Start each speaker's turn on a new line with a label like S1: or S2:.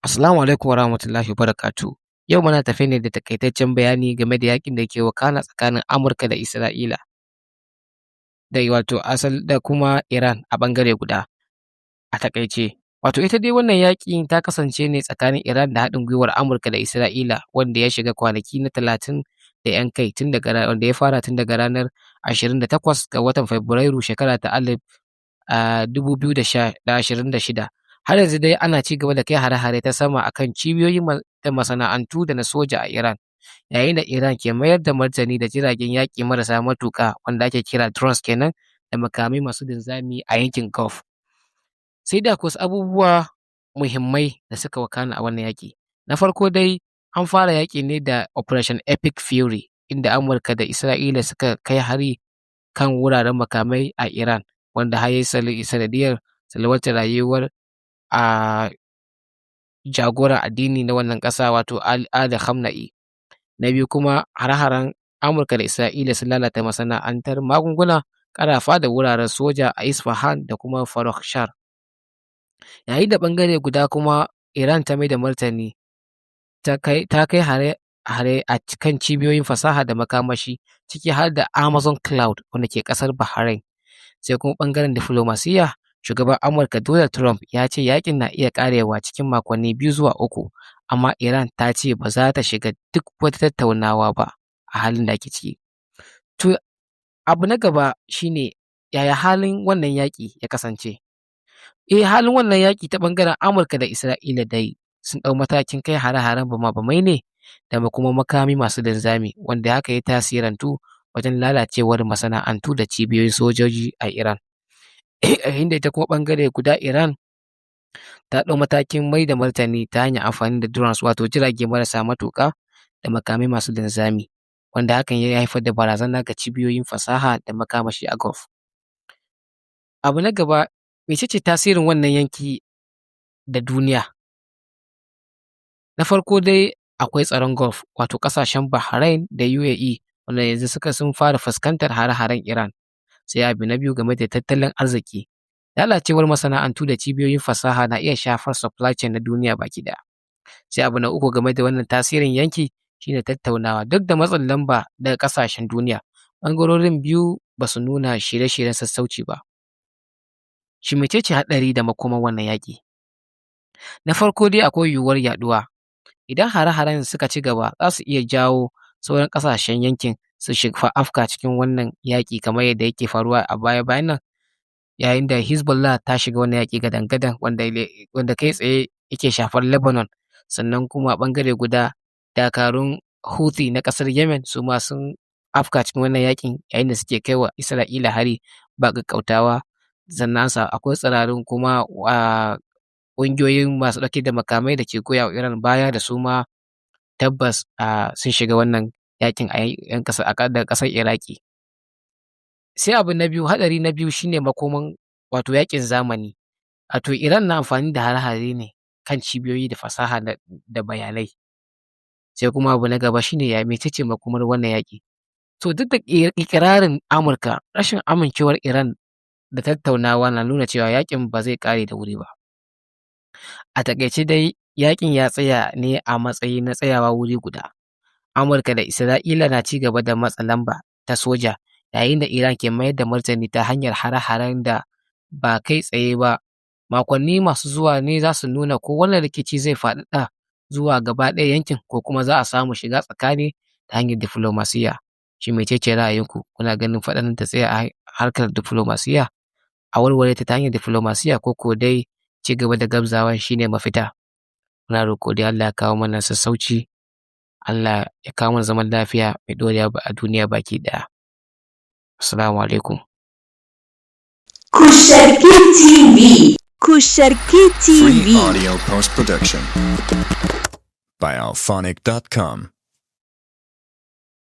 S1: Assalamu alaikum wa rahmatullahi wa barakatuh. Yau muna tafe ne da takaitaccen bayani game da yakin da ke wakana tsakanin Amurka da Isra'ila da wato asal da kuma Iran a bangare guda. A takaice, wato ita dai wannan yaƙi ta kasance ne tsakanin Iran da haɗin gwiwar Amurka da Isra'ila wanda ya shiga kwanaki na 30 da 'yan kai wanda ya fara tun daga ranar 28 ga watan Fabrairu shekara ta 2026. Har yanzu dai ana ci gaba da kai hare-hare ta sama akan cibiyoyin da masana'antu da na soja a Iran, yayin da Iran ke mayar da martani da jiragen yaƙi marasa matuƙa wanda ake kira drones kenan da makamai masu linzami a yankin Gulf. Sai da akwai wasu abubuwa muhimmai da suka wakana a wannan yaƙi. Na farko dai an fara yaƙi ne da Operation Epic Fury inda Amurka da Isra'ila suka kai hari kan wuraren makamai a Iran wanda har yayi sanadiyar salwantar rayuwar a jagoran addini na wannan ƙasa wato Ali Khamenei. Na biyu kuma hare-haren Amurka da Isra'ila sun lalata masana'antar magunguna, ƙarafa da wuraren soja a Isfahan da kuma Farrokhshar. Yayin da ɓangare guda kuma Iran ta mai da martani ta kai hare a kan cibiyoyin fasaha da makamashi ciki har da Amazon Cloud wanda ke ƙasar Bahrain. Sai kuma ɓangaren diflomasiyya, shugaban Amurka Donald Trump ya ce yakin na iya ƙarewa cikin makonni 2 zuwa 3, amma Iran ta ce ba za ta shiga duk wata tattaunawa ba a halin da ake ciki. To, abu na gaba shine yaya halin wannan yaƙi ya kasance? Halin wannan yaƙi ta ɓangaren Amurka da Isra'ila dai sun ɗau matakin kai hare-haren bama-bamai ne da kuma makami masu linzami wanda haka ya tasirantu wajen lalacewar masana'antu da cibiyoyin sojoji a Iran. Yayin da ita kuma ɓangare guda Iran ta ɗau matakin mai da martani ta hanyar amfani da drones wato jirage marasa matuƙa da makamai masu linzami wanda hakan ya haifar da barazana ga cibiyoyin fasaha da makamashi a Gulf. Abu na gaba, mecece tasirin wannan yanki da duniya? Na farko dai akwai tsaron Gulf wato ƙasashen Bahrain da UAE wanda yanzu sun fara fuskantar hare-haren Iran. Sai abu na biyu game da tattalin arziki. Lalacewar masana'antu da cibiyoyin fasaha na iya shafar supply chain na duniya baki ɗaya. Sai abu na uku game da wannan tasirin yanki shine tattaunawa. Duk da matsin lamba daga ƙasashen duniya, ɓangarorin biyu ba su nuna shirye-shiryen sassauci ba. Shin mecece haɗari da makomar wannan yaƙi? Na farko dai akwai yiwuwar yaɗuwa. Idan hare-haren suka ci gaba za su iya jawo sauran ƙasashen yankin su afka cikin wannan yaƙi kamar yadda yake faruwa a baya-bayan nan, yayin da Hezbollah ta shiga wannan yaƙi gadan-gadan wanda kai tsaye yake shafar Lebanon, sannan kuma a ɓangare guda dakarun Houthi na ƙasar Yemen su ma sun afka cikin wannan yaƙin yayin da suke kai wa Isra'ila hari ba ƙaƙƙautawa. Sannan akwai tsirarun kuma ƙungiyoyin masu ɗauke da makamai da ke goya wa Iran baya da su ma tabbas sun shiga wannan yaƙin daga ƙasar Iraki. Sai abu na biyu, haɗari na biyu shine makoman wato yaƙin zamani. Wato Iran na amfani da hare-hare ne kan cibiyoyi da fasaha da bayanai. Sai kuma abu na gaba shine mecece makomar wannan yaƙi? To duk da iƙirarin Amurka, rashin amincewar Iran da tattaunawa na nuna cewa yaƙin ba zai ƙare da wuri ba. A taƙaice dai yaƙin ya tsaya ne a matsayi na tsayawa wuri guda. Amurka da Isra'ila na ci gaba da matsa lamba ta soja yayin da Iran ke mayar da martani ta hanyar hare-haren da ba kai tsaye ba. Makonni masu zuwa ne za su nuna ko wannan rikici zai faɗaɗa zuwa gaba ɗaya yankin ko kuma za a samu shiga tsakani ta hanyar diflomasiyya. Shin mecece ra'ayinku? Kuna ganin faɗan ta tsaya a harkar diflomasiyya? A warware ta hanyar diflomasiyya ko dai ci gaba da gabzawa shine mafita? Muna roƙo dai Allah ya kawo mana sassauci, Allah ya kawo mana zaman lafiya mai ɗorewa a duniya baki ɗaya. Assalamu alaikum.
S2: Kusharki TV. Kusharki TV.
S3: Free audio post-production by alphonic.com.